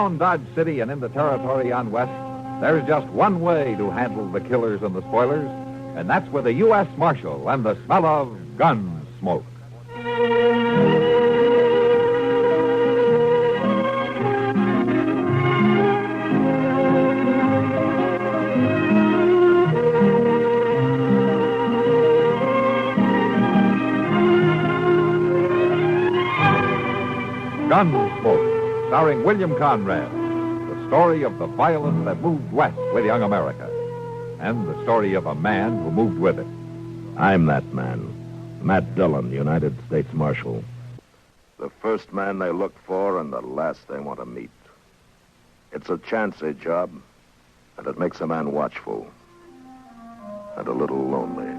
around Dodge City and in the territory on west, there's just one way to handle the killers and the spoilers, and that's with a U.S. Marshal and the smell of Gunsmoke. Gunsmoke, starring William Conrad, the story of the violence that moved west with young America, and the story of a man who moved with it. I'm that man, Matt Dillon, United States Marshal. The first man they look for and the last they want to meet. It's a chancy job, and it makes a man watchful and a little lonely.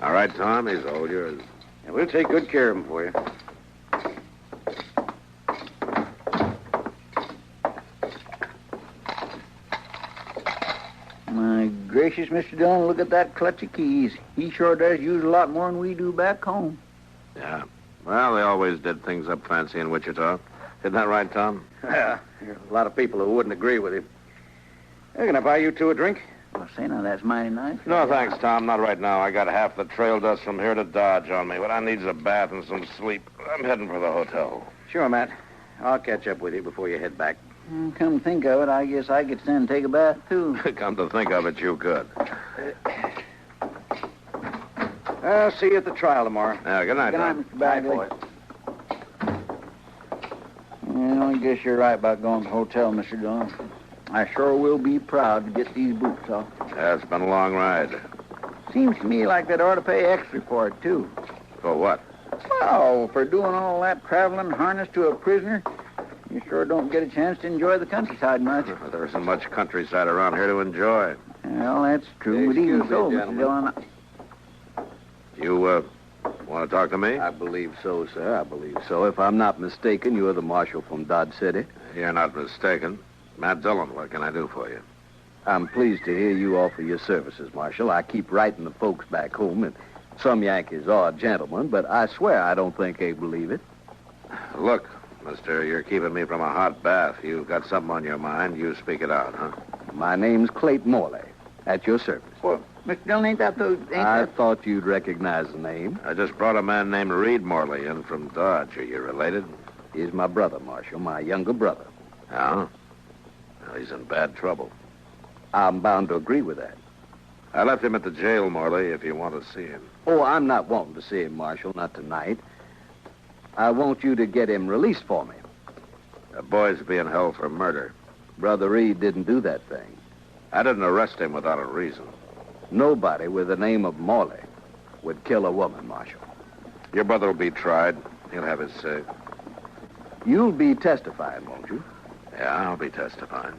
All right, Tom, he's all yours. And we'll take good care of him for you. My gracious, Mr. Dillon, look at that clutch of keys. He sure does use a lot more than we do back home. Yeah. Well, they always did things up fancy in Wichita. Isn't that right, Tom? Yeah, there's a lot of people who wouldn't agree with him. Hey, can I buy you two a drink? Well, say now, that's mighty nice. No, thanks, Tom. Not right now. I got half the trail dust from here to Dodge on me. What I need is a bath and some sleep. I'm heading for the hotel. Sure, Matt. I'll catch up with you before you head back. Come to think of it, I guess I could stand and take a bath, too. Come to think of it, you could. I'll see you at the trial tomorrow. Yeah, good night, Good night, Tom. Mr. Bagley. boys. Well, I guess you're right about going to the hotel, Mr. Dillon. I sure will be proud to get these boots off. Yeah, it's been a long ride. Seems to me like they'd ought to pay extra for it, too. For what? Well, for doing all that traveling harnessed to a prisoner, you sure don't get a chance to enjoy the countryside much. There isn't much countryside around here to enjoy. Well, that's true, but even so, Mr. Dillon... You, want to talk to me? I believe so, sir. I believe so. If I'm not mistaken, you're the marshal from Dodge City. You're not mistaken. Matt Dillon, what can I do for you? I'm pleased to hear you offer your services, Marshal. I keep writing the folks back home, and some Yankees are gentlemen, but I swear I don't think they believe it. Look, mister, you're keeping me from a hot bath. You've got something on your mind. You speak it out, huh? My name's Clayton Morley. At your service. Well, Mr. Dillon, ain't that the... I thought you'd recognize the name. I just brought a man named Reed Morley in from Dodge. Are you related? He's my brother, Marshal, my younger brother. Yeah? Well, he's in bad trouble. I'm bound to agree with that. I left him at the jail, Morley, if you want to see him. Oh, I'm not wanting to see him, Marshal, not tonight. I want you to get him released for me. The boy's being held for murder. Brother Reed didn't do that thing. I didn't arrest him without a reason. Nobody with the name of Morley would kill a woman, Marshal. Your brother will be tried. He'll have his say. You'll be testifying, won't you? Yeah, I'll be testifying.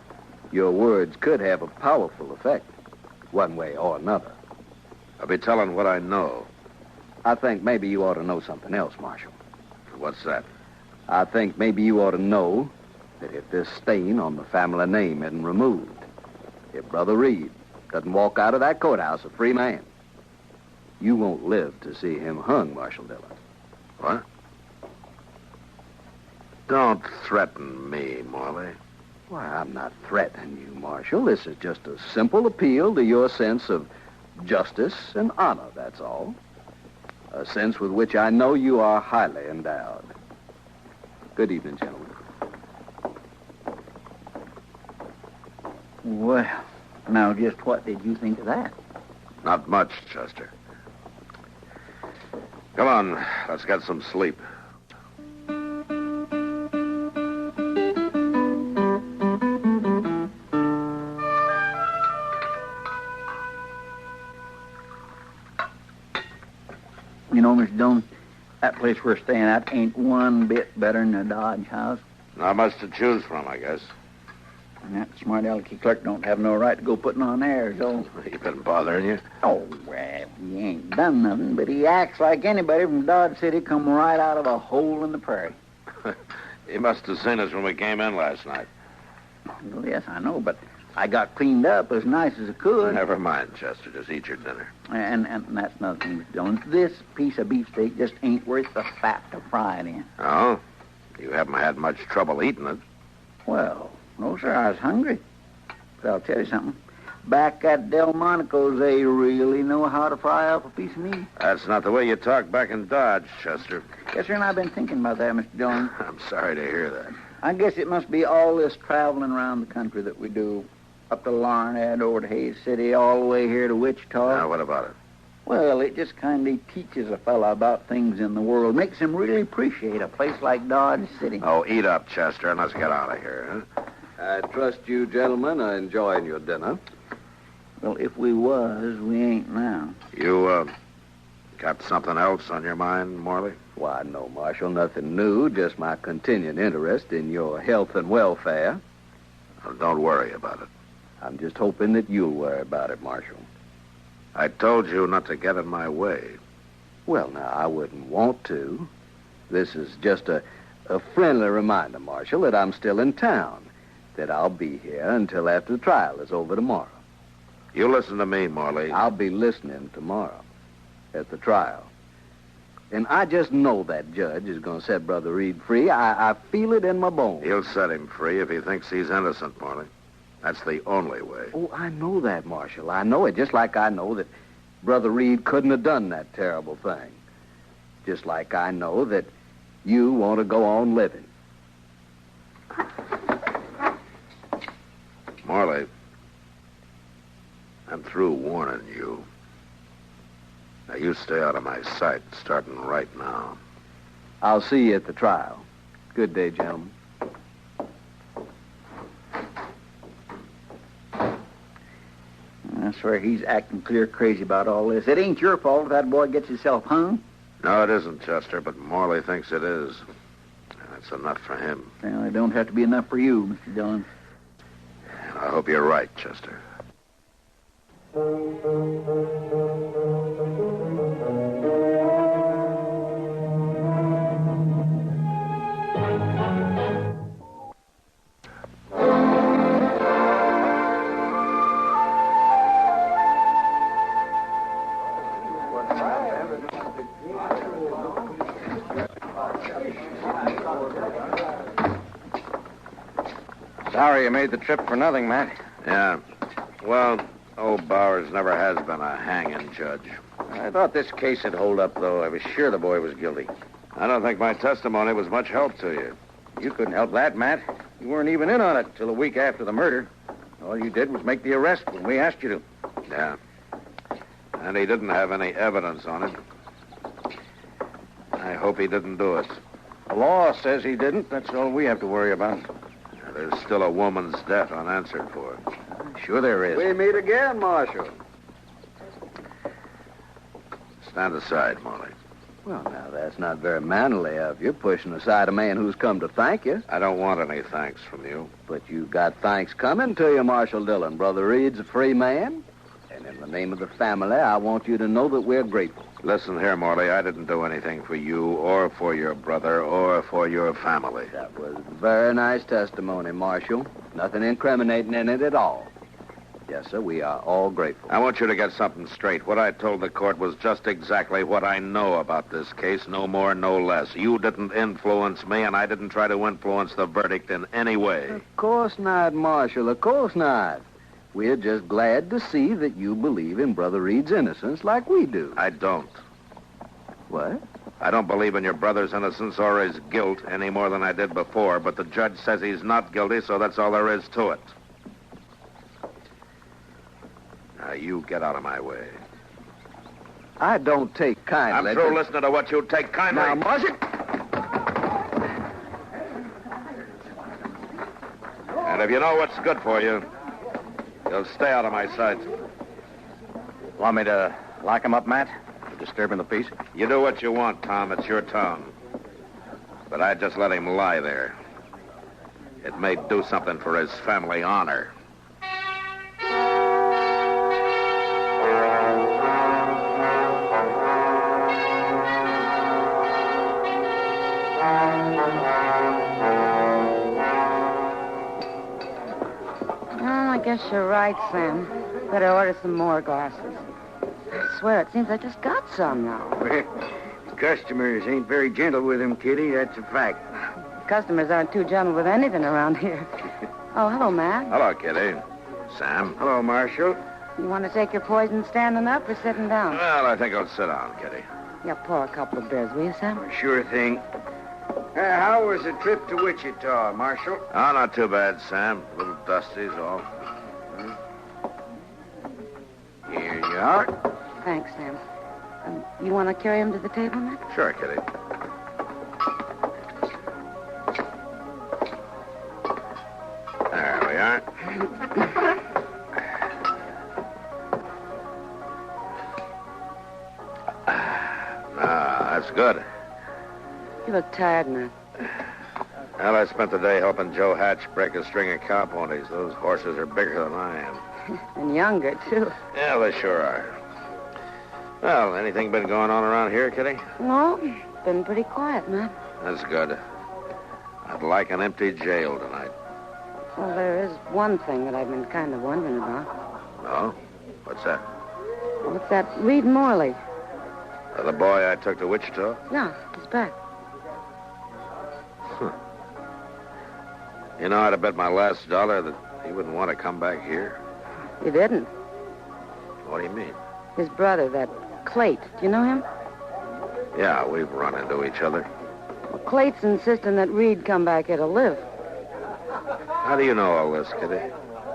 Your words could have a powerful effect, one way or another. I'll be telling what I know. I think maybe you ought to know something else, Marshal. What's that? I think maybe you ought to know that if this stain on the family name isn't removed, if Brother Reed doesn't walk out of that courthouse a free man, you won't live to see him hung, Marshal Dillon. What? Don't threaten me, Morley. Why, I'm not threatening you, Marshal. This is just a simple appeal to your sense of justice and honor, that's all. A sense with which I know you are highly endowed. Good evening, gentlemen. Well, now just what did you think of that? Not much, Chester. Come on, let's get some sleep. You know, Mr. Dillon, that place we're staying at ain't one bit better than a Dodge house. Not much to choose from, I guess. That smart alecky clerk don't have no right to go putting on airs, though. He been bothering you? Oh, well, he ain't done nothing, but he acts like anybody from Dodge City come right out of a hole in the prairie. He must have seen us when we came in last night. Well, yes, I know, but I got cleaned up as nice as I could. Never mind, Chester. Just eat your dinner. And that's nothing, Mr. Dillon. This piece of beefsteak just ain't worth the fat to fry it in. Oh? You haven't had much trouble eating it. Well, no, sir, I was hungry. But I'll tell you something. Back at Delmonico's, they really know how to fry up a piece of meat. That's not the way you talk back in Dodge, Chester. Yes, sir, and I've been thinking about that, Mr. Dillon. I'm sorry to hear that. I guess it must be all this traveling around the country that we do. Up to Larned, over to Hays City, all the way here to Wichita. Now, what about it? Well, it just kind of teaches a fella about things in the world. Makes him really appreciate a place like Dodge City. Oh, eat up, Chester, and let's get out of here, huh? I trust you gentlemen are enjoying your dinner. Well, if we was, we ain't now. You, got something else on your mind, Morley? Why, no, Marshal, nothing new, just my continuing interest in your health and welfare. Well, don't worry about it. I'm just hoping that you'll worry about it, Marshal. I told you not to get in my way. Well, now, I wouldn't want to. This is just a friendly reminder, Marshal, that I'm still in town, that I'll be here until after the trial is over tomorrow. You listen to me, Morley. I'll be listening tomorrow at the trial. And I just know that judge is going to set Brother Reed free. I feel it in my bones. He'll set him free if he thinks he's innocent, Morley. That's the only way. Oh, I know that, Marshal. I know it, just like I know that Brother Reed couldn't have done that terrible thing. Just like I know that you want to go on living. Morley, I'm through warning you. Now, you stay out of my sight, starting right now. I'll see you at the trial. Good day, gentlemen. I swear he's acting clear crazy about all this. It ain't your fault if that boy gets himself hung. No, it isn't, Chester, but Morley thinks it is. That's enough for him. Well, it don't have to be enough for you, Mr. Dillon. I hope you're right, Chester. Sorry you made the trip for nothing, Matt. Yeah. Well, old Bowers never has been a hanging judge. I thought this case would hold up, though. I was sure the boy was guilty. I don't think my testimony was much help to you. You couldn't help that, Matt. You weren't even in on it till a week after the murder. All you did was make the arrest when we asked you to. Yeah. And he didn't have any evidence on it. I hope he didn't do it. The law says he didn't. That's all we have to worry about. There's still a woman's death unanswered for. Sure there is. We meet again, Marshal. Stand aside, Morley. Well, now, that's not very manly of you, pushing aside a man who's come to thank you. I don't want any thanks from you. But you got thanks coming to you, Marshal Dillon. Brother Reed's a free man. And in the name of the family, I want you to know that we're grateful. Listen here, Morley. I didn't do anything for you or for your brother or for your family. That was very nice testimony, Marshal. Nothing incriminating in it at all. Yes, sir, we are all grateful. I want you to get something straight. What I told the court was just exactly what I know about this case, no more, no less. You didn't influence me, and I didn't try to influence the verdict in any way. Of course not, Marshal, of course not. We're just glad to see that you believe in Brother Reed's innocence like we do. I don't. What? I don't believe in your brother's innocence or his guilt any more than I did before, but the judge says he's not guilty, so that's all there is to it. Now, you get out of my way. I don't take kindly. I'm through listening to what you take kindly. Now, Marshal. And if you know what's good for you, you'll stay out of my sight. Want me to lock him up, Matt? For disturbing the peace? You do what you want, Tom. It's your town. But I'd just let him lie there. It may do something for his family honor. Well, I guess you're right, Sam. Better order some more glasses. I swear, it seems I just got some now. Well, customers ain't very gentle with him, Kitty. That's a fact. Customers aren't too gentle with anything around here. Oh, hello, Matt. Hello, Kitty. Sam. Hello, Marshal. You want to take your poison standing up or sitting down? Well, I think I'll sit down, Kitty. Yeah, pour a couple of beers, will you, Sam? Sure thing. How was the trip to Wichita, Marshal? Oh, not too bad, Sam. A little dusty is all. Here you are. Thanks, Sam. You want to carry him to the table, Matt? Sure, Kitty. There we are. That's good. You look tired, Matt. Well, I spent the day helping Joe Hatch break a string of cow ponies. Those horses are bigger than I am. And younger, too. Yeah, they sure are. Well, anything been going on around here, Kitty? No, been pretty quiet, Matt. That's good. I'd like an empty jail tonight. Well, there is one thing that I've been kind of wondering about. Oh? What's that? What's that Reed Morley? The boy I took to Wichita? Yeah, he's back. You know, I'd have bet my last dollar that he wouldn't want to come back here. You didn't? What do you mean? His brother, that Clayt. Do you know him? Yeah, we've run into each other. Well, Clayt's insisting that Reed come back here to live. How do you know all this, Kitty?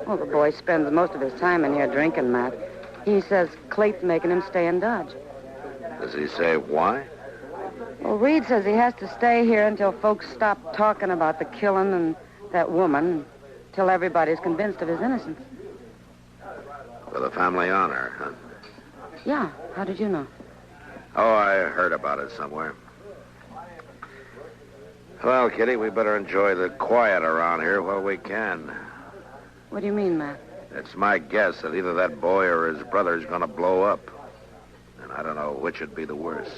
Well, the boy spends most of his time in here drinking, Matt. He says Clayt's making him stay in Dodge. Does he say why? Well, Reed says he has to stay here until folks stop talking about the killing and that woman, till everybody's convinced of his innocence. For the family honor, huh? Yeah. How did you know? Oh, I heard about it somewhere. Well, Kitty, we better enjoy the quiet around here while we can. What do you mean, Matt? It's my guess that either that boy or his brother's going to blow up. And I don't know which would be the worst.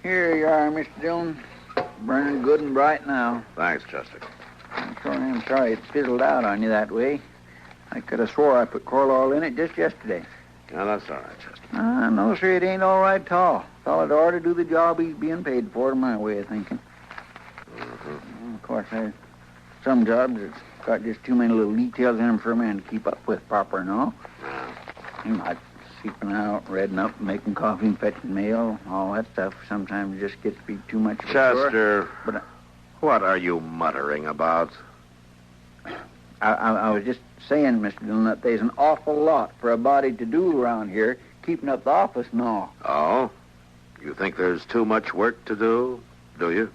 Here you are, Mr. Dillon. Burning good and bright now. Thanks, Chester. I'm sorry it fizzled out on you that way. I could have swore I put coal oil in it just yesterday. Yeah, that's all right, Chester. No, sir, it ain't all right at all. Fellow ought to do the job he's being paid for, my way of thinking. Mm-hmm. Of course, there's some jobs that's got just too many little details in them for a man to keep up with proper and all. Yeah. Like sleeping out, reading up, making coffee, and fetching mail, all that stuff sometimes just gets to be too much of a chore. Chester, But what are you muttering about? I was just saying, Mr. Dillon, that there's an awful lot for a body to do around here, keeping up the office and all. Oh? You think there's too much work to do you?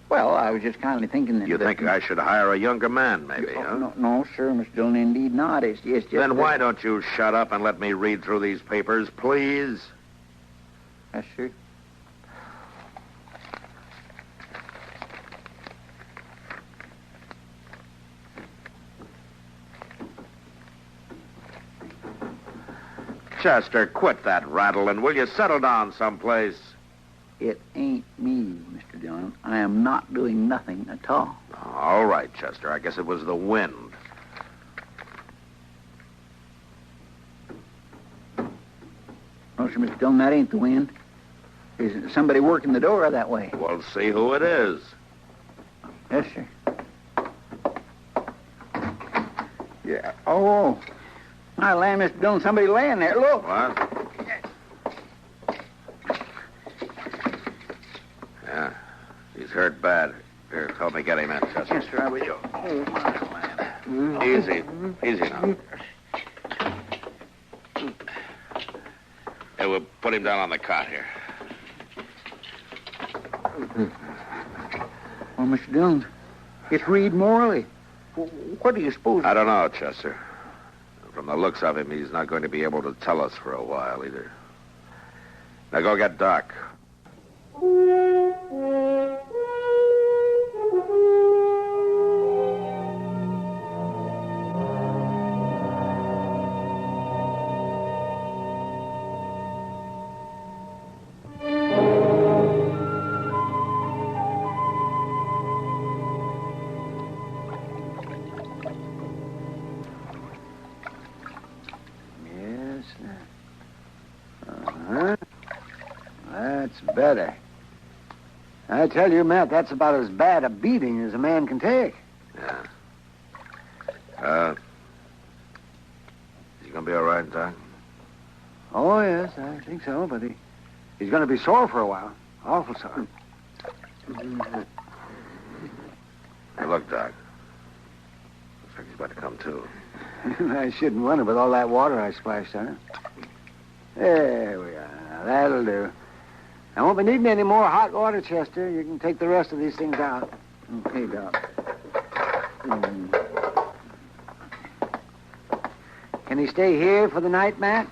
Well, I was just kind of thinking that... You think I should hire a younger man, maybe, huh? No, sir, Mr. Dillon, indeed not. It's just... Then why don't you shut up and let me read through these papers, please? Yes, sir. Chester, quit that rattling. Will you settle down someplace? It ain't me, Mr. Dillon. I am not doing nothing at all. All right, Chester. I guess it was the wind. No, sir, Mr. Dillon, that ain't the wind. There's somebody working the door that way. We'll see who it is. Yes, sir. Yeah. Oh. My land, Mr. Dillon, somebody laying there. Look. What? Yeah. He's hurt bad. Here, help me get him in, Chester. Yes, sir, I will. Oh, my land. Easy. Easy now. Hey, we'll put him down on the cot here. Well, Mr. Dillon, it's Reed Morley. What do you suppose? I don't know, Chester. From the looks of him, he's not going to be able to tell us for a while either. Now go get Doc. That's better. I tell you, Matt, that's about as bad a beating as a man can take. Yeah. Is he going to be all right, Doc? Oh, yes, I think so, but he's going to be sore for a while. Awful sore. Hey, look, Doc. Looks like he's about to come to. I shouldn't wonder with all that water I splashed on it. There we are. Now, that'll do. I won't be needing any more hot water, Chester. You can take the rest of these things out. Okay, Doc. Can he stay here for the night, Matt?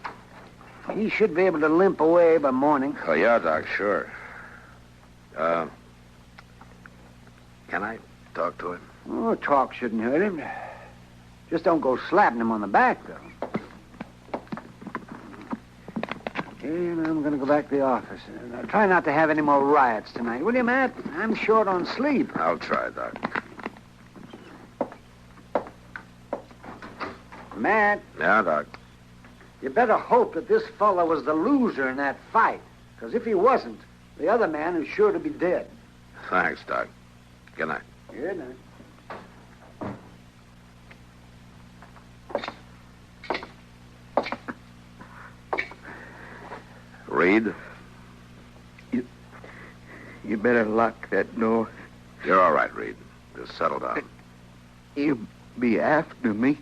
He should be able to limp away by morning. Oh, yeah, Doc, sure. Can I talk to him? Oh, talk shouldn't hurt him. Just don't go slapping him on the back, though. And I'm going to go back to the office. Now, try not to have any more riots tonight, will you, Matt? I'm short on sleep. I'll try, Doc. Matt, Yeah, Doc. you better hope that this fella was the loser in that fight. Because if he wasn't, the other man is sure to be dead. Thanks, Doc. Good night. Good night. Reed? You better lock that door. You're all right, Reed. Just settle down. You'll be after me.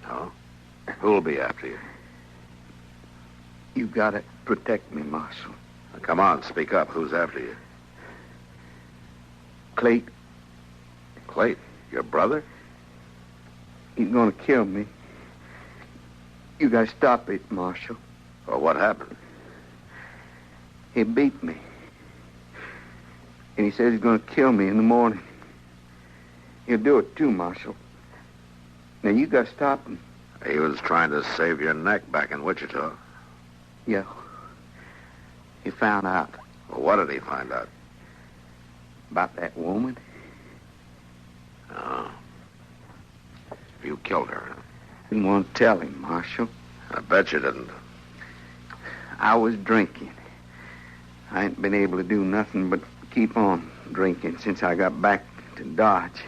No? Who'll be after you? You gotta protect me, Marshal. Now, come on, speak up. Who's after you? Clayton, Clayton, your brother? he's gonna kill me. You gotta stop it, Marshal. Well, what happened? He beat me. And he says he's gonna kill me in the morning. He'll do it too, Marshal. Now, you gotta stop him. He was trying to save your neck back in Wichita. Yeah. He found out Well, what did he find out? about that woman. Oh. You killed her, huh? Didn't want to tell him, Marshal. I bet you didn't. I was drinking. I ain't been able to do nothing but keep on drinking since I got back to Dodge.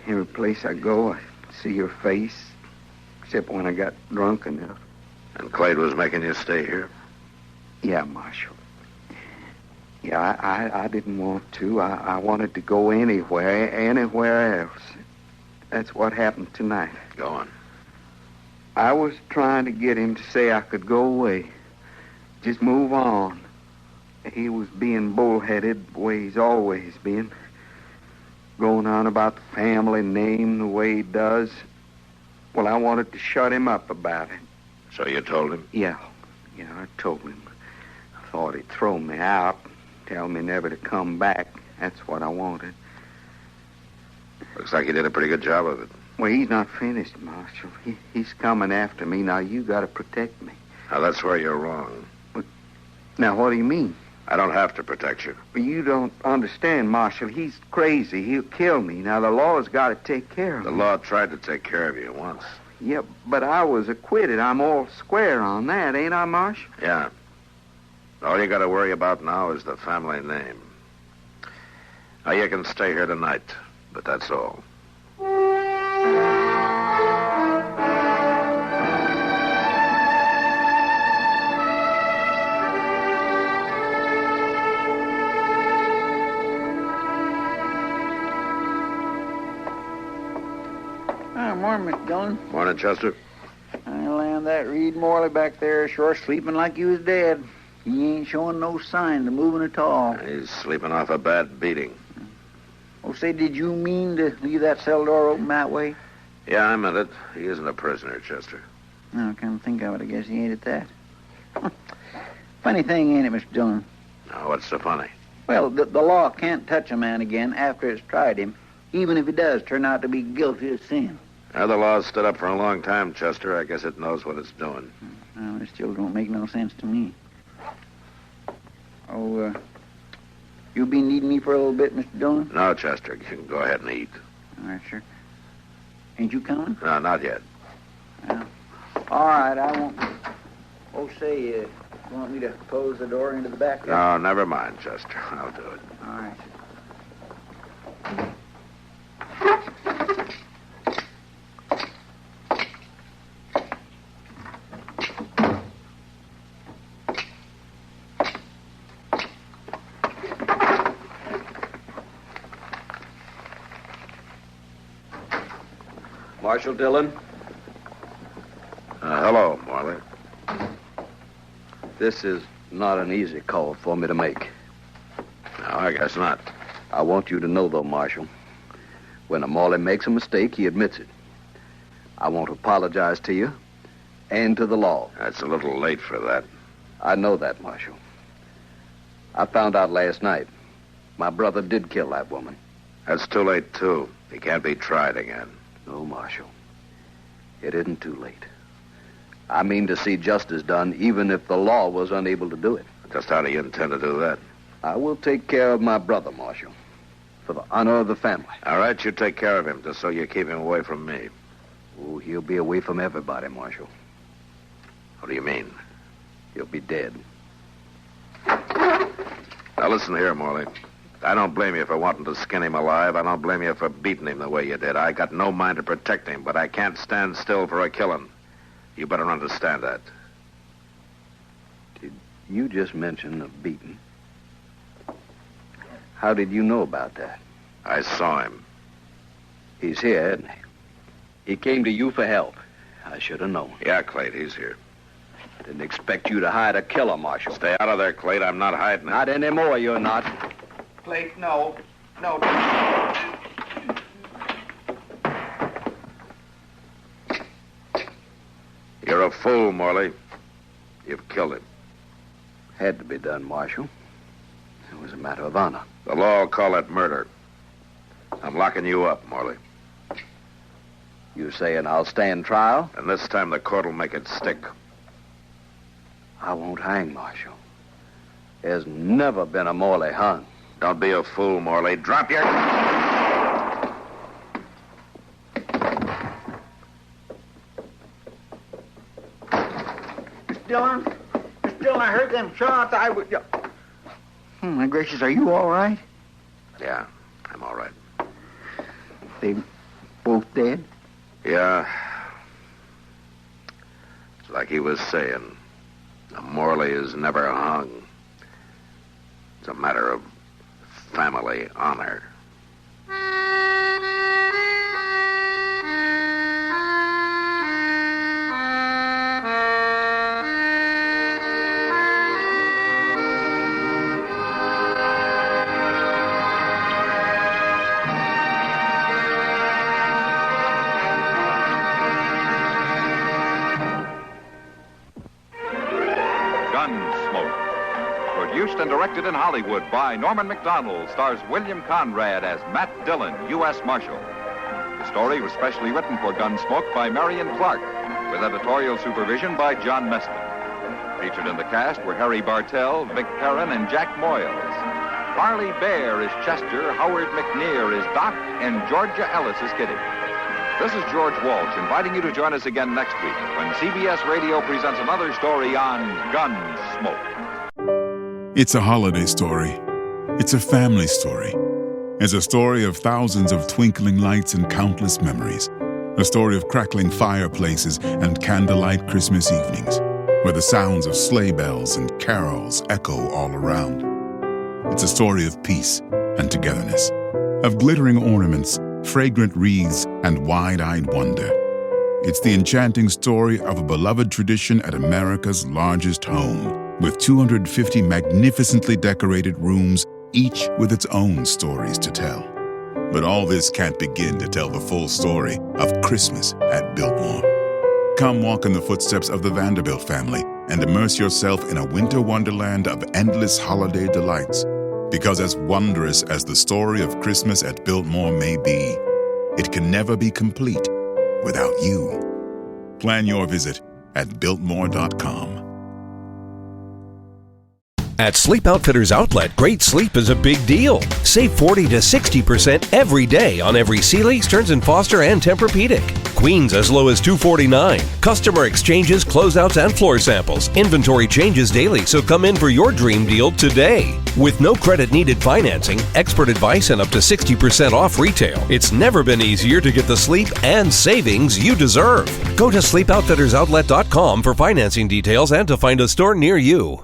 Every place I go, I see her face, except when I got drunk enough. And Clade was making you stay here? Yeah, Marshal. Yeah, I didn't want to. I wanted to go anywhere else. That's what happened tonight. Go on. I was trying to get him to say I could go away. Just move on. He was being bullheaded the way he's always been. Going on about the family name the way he does. Well, I wanted to shut him up about it. So you told him? Yeah, I told him. I thought he'd throw me out, tell me never to come back. That's what I wanted. Looks like you did a pretty good job of it. Well, he's not finished, Marshal. He's coming after me. Now, you got to protect me. Now, that's where you're wrong. Now, what do you mean? I don't have to protect you. Well, you don't understand, Marshal. He's crazy. He'll kill me. Now, the law's got to take care of The me. law tried to take care of you once. Yeah, but I was acquitted. I'm all square on that, ain't I, Marshal? Yeah. All you got to worry about now is the family name. Now, you can stay here tonight, but that's all. Morning, Mr. Dillon. Morning, Chester. I land that Reed Morley back there, sure sleeping like he was dead. He ain't showing no sign of moving at all. He's sleeping off a bad beating. Oh, say, did you mean to leave that cell door open that way? Yeah, I meant it. He isn't a prisoner, Chester. No, come to think of it, I guess he ain't at that. Funny thing, ain't it, Mr. Dillon? Now, what's so funny? Well, the law can't touch a man again after it's tried him, even if he does turn out to be guilty of sin. Now, the law's stood up for a long time, Chester. I guess it knows what it's doing. Well, it still don't make no sense to me. Oh, you be needing me for a little bit, Mr. Dillon? No, Chester. You can go ahead and eat. All right, sir. Ain't you coming? No, not yet. Well, all right, I won't. Oh, say, you want me to close the door into the back? No, never mind, Chester. I'll do it. All right. Marshal Dillon, Hello, Morley. this is not an easy call for me to make. No, I guess not. I want you to know, though, Marshal, when a Morley makes a mistake, he admits it. I want to apologize to you and to the law. That's a little late for that. I know that, Marshal. I found out last night my brother did kill that woman. That's too late, too. He can't be tried again. No, Marshal. It isn't too late. I mean to see justice done, even if the law was unable to do it. Just how do you intend to do that? I will take care of my brother, Marshal, for the honor of the family. All right, you take care of him, just so you keep him away from me. Oh, he'll be away from everybody, Marshal. What do you mean? He'll be dead. Now, listen here, Morley. I don't blame you for wanting to skin him alive. I don't blame you for beating him the way you did. I got no mind to protect him, but I can't stand still for a killing. You better understand that. Did you just mention a beating? How did you know about that? I saw him. He's here, isn't he? He came to you for help. I should have known. Yeah, Clayt, he's here. Didn't expect you to hide a killer, Marshal. Stay out of there, Clayt. I'm not hiding it. Not anymore, you're not. Clayt, no. No. You're a fool, Morley. You've killed him. Had to be done, Marshal. It was a matter of honor. The law will call it murder. I'm locking you up, Morley. You saying I'll stand trial? And this time the court will make it stick. I won't hang, Marshal. There's never been a Morley hung. Don't be a fool, Morley. Drop your... Mr. Dillon, I heard them shots. I would... Oh, my gracious, are you all right? Yeah, I'm all right. They both dead? Yeah. It's like he was saying. A Morley is never hung. It's a matter of family honor. Gunsmoke. Produced and directed in Hollywood by Norman Macdonnell, stars William Conrad as Matt Dillon, U.S. Marshal. The story was specially written for Gunsmoke by Marion Clark, with editorial supervision by John Meston. Featured in the cast were Harry Bartell, Vic Perrin, and Jack Moyles. Harley Bear is Chester, Howard McNear is Doc, and Georgia Ellis is Kitty. This is George Walsh inviting you to join us again next week when CBS Radio presents another story on Gunsmoke. It's a holiday story. It's a family story. It's a story of thousands of twinkling lights and countless memories. A story of crackling fireplaces and candlelight Christmas evenings, where the sounds of sleigh bells and carols echo all around. It's a story of peace and togetherness, of glittering ornaments, fragrant wreaths, and wide-eyed wonder. It's the enchanting story of a beloved tradition at America's largest home, with 250 magnificently decorated rooms, each with its own stories to tell. But all this can't begin to tell the full story of Christmas at Biltmore. Come walk in the footsteps of the Vanderbilt family and immerse yourself in a winter wonderland of endless holiday delights. Because as wondrous as the story of Christmas at Biltmore may be, it can never be complete without you. Plan your visit at Biltmore.com. At Sleep Outfitters Outlet, great sleep is a big deal. Save 40 to 60% every day on every Sealy, Stearns & Foster, and Tempur-Pedic. Queens as low as $249. Customer exchanges, closeouts, and floor samples. Inventory changes daily, so come in for your dream deal today. With no credit-needed financing, expert advice, and up to 60% off retail, it's never been easier to get the sleep and savings you deserve. Go to SleepOutfittersOutlet.com for financing details and to find a store near you.